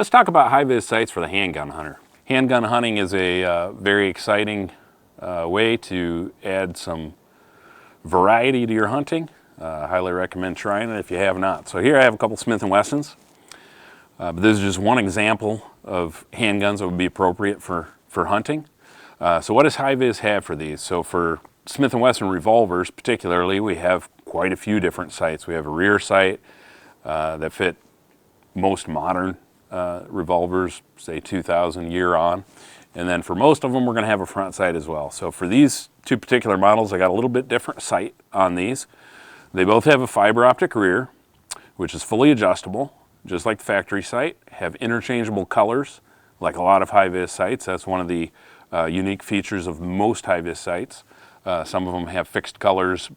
Let's talk about HiViz sights for the handgun hunter. Handgun hunting is a very exciting way to add some variety to your hunting. I highly recommend trying it if you have not. So here I have a couple Smith & Wessons. But this is just one example of handguns that would be appropriate for hunting. So what does HiViz have for these? So for Smith & Wesson revolvers particularly, we have quite a few different sights. We have a rear sight that fit most modern revolvers, say 2000 year on. And then for most of them, we're going to have a front sight as well. So for these two particular models, I got a little bit different sight on these. They both have a fiber optic rear, which is fully adjustable, just like the factory sight. Have interchangeable colors, like a lot of HiViz sights. That's one of the unique features of most HiViz sights. Some of them have fixed colors,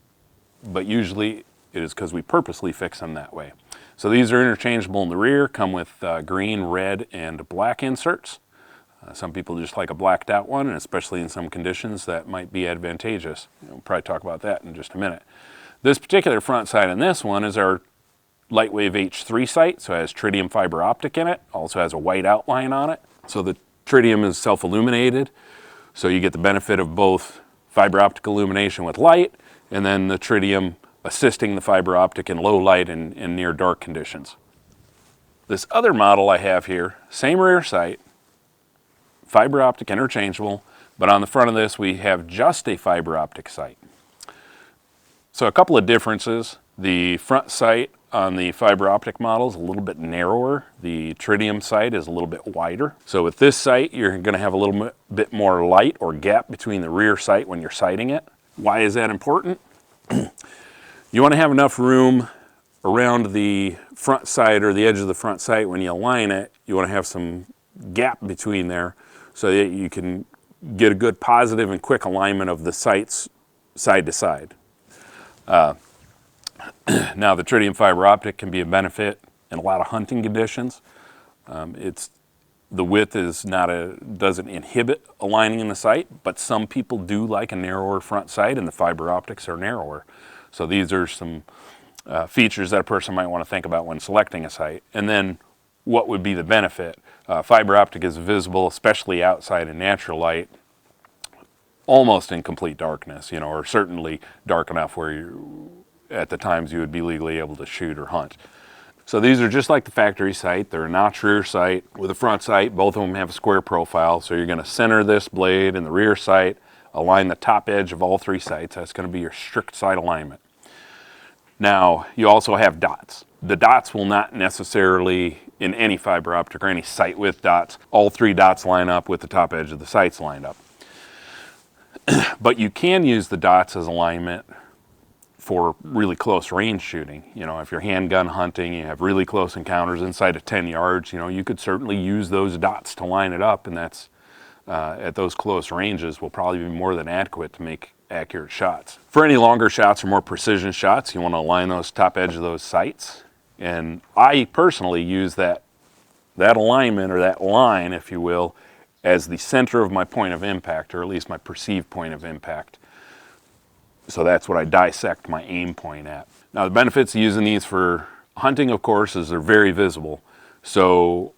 but usually it is because we purposely fix them that way. So these are interchangeable in the rear, come with green, red, and black inserts. Some people just like a blacked out one, and especially in some conditions that might be advantageous. We'll probably talk about that in just a minute. This particular front sight on this one is our Lightwave H3 sight, so it has tritium fiber optic in it, also has a white outline on it. So the tritium is self-illuminated, so you get the benefit of both fiber optic illumination with light, and then the tritium assisting the fiber optic in low light and near dark conditions. This other model I have here, same rear sight, fiber optic interchangeable, but on the front of this we have just a fiber optic sight. So a couple of differences. The front sight on the fiber optic model is a little bit narrower. The tritium sight is a little bit wider. So with this sight, you're going to have a little bit more light or gap between the rear sight when you're sighting it. Why is that important? You want to have enough room around the front sight or the edge of the front sight when you align it. You want to have some gap between there so that you can get a good positive and quick alignment of the sights side to side. Now the tritium fiber optic can be a benefit in a lot of hunting conditions. The width doesn't inhibit aligning in the sight, but some people do like a narrower front sight, and the fiber optics are narrower. So these are some features that a person might want to think about when selecting a sight. And then what would be the benefit? Fiber optic is visible, especially outside in natural light, almost in complete darkness, or certainly dark enough where at the times you would be legally able to shoot or hunt. So these are just like the factory sight. They're a notch rear sight with a front sight. Both of them have a square profile. So you're going to center this blade in the rear sight, align the top edge of all three sights. That's going to be your strict sight alignment. Now, you also have dots. The dots will not necessarily, in any fiber optic or any sight with dots, all three dots line up with the top edge of the sights lined up. But you can use the dots as alignment for really close range shooting. If you're handgun hunting, you have really close encounters inside of 10 yards, you could certainly use those dots to line it up, and that's, at those close ranges, will probably be more than adequate to make accurate shots. For any longer shots or more precision shots, you want to align those top edge of those sights. And I personally use that alignment, or that line, if you will, as the center of my point of impact, or at least my perceived point of impact. So that's what I dissect my aim point at. Now the benefits of using these for hunting, of course, is they're very visible. So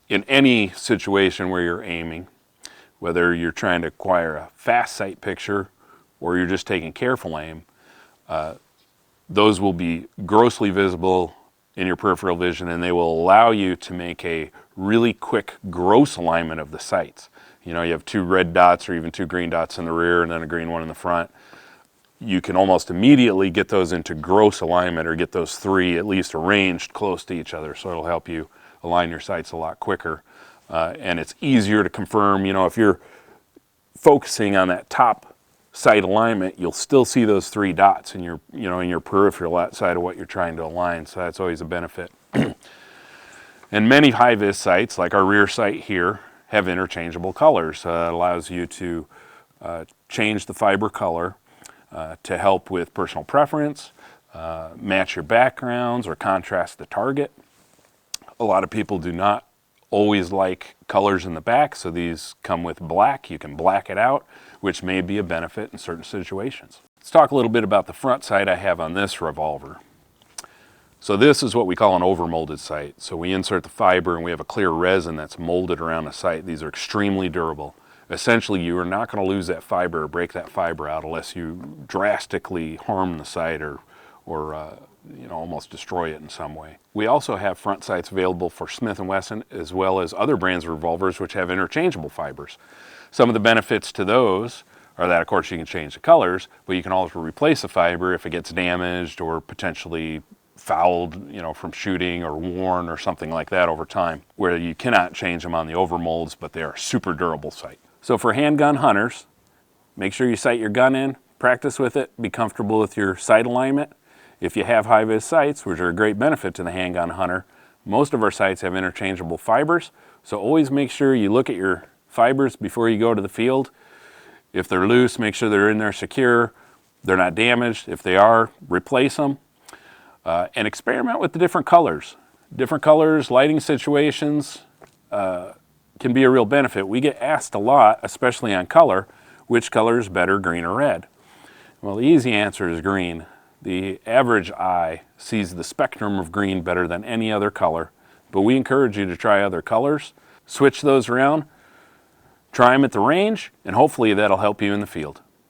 in any situation where you're aiming, whether you're trying to acquire a fast sight picture or you're just taking careful aim, those will be grossly visible in your peripheral vision, and they will allow you to make a really quick gross alignment of the sights. You have two red dots or even two green dots in the rear and then a green one in the front. You can almost immediately get those into gross alignment, or get those three at least arranged close to each other, so it'll help you align your sights a lot quicker. And it's easier to confirm, if you're focusing on that top sight alignment, you'll still see those three dots in your peripheral outside of what you're trying to align, so that's always a benefit. And many HiViz sights, like our rear sight here, have interchangeable colors. It allows you to change the fiber color to help with personal preference, match your backgrounds, or contrast the target. A lot of people do not always like colors in the back, so these come with black. You can black it out, which may be a benefit in certain situations. Let's talk a little bit about the front sight I have on this revolver. So this is what we call an overmolded sight. So we insert the fiber and we have a clear resin that's molded around the sight. These are extremely durable. Essentially, you are not going to lose that fiber or break that fiber out unless you drastically harm the sight or you know, almost destroy it in some way. We also have front sights available for Smith & Wesson as well as other brands of revolvers which have interchangeable fibers. Some of the benefits to those are that, of course, you can change the colors, but you can also replace the fiber if it gets damaged or potentially fouled, you know, from shooting or worn or something like that over time, where you cannot change them on the overmolds, but they are super durable sight. So for handgun hunters, make sure you sight your gun in, practice with it, be comfortable with your sight alignment. If you have HiViz sights, which are a great benefit to the handgun hunter, most of our sights have interchangeable fibers, so always make sure you look at your fibers before you go to the field. If they're loose, make sure they're in there secure, they're not damaged. If they are, replace them. And experiment with the different colors. Different colors, lighting situations can be a real benefit. We get asked a lot, especially on color, which color is better, green or red? Well, the easy answer is green. The average eye sees the spectrum of green better than any other color, but we encourage you to try other colors, switch those around, try them at the range, and hopefully that'll help you in the field.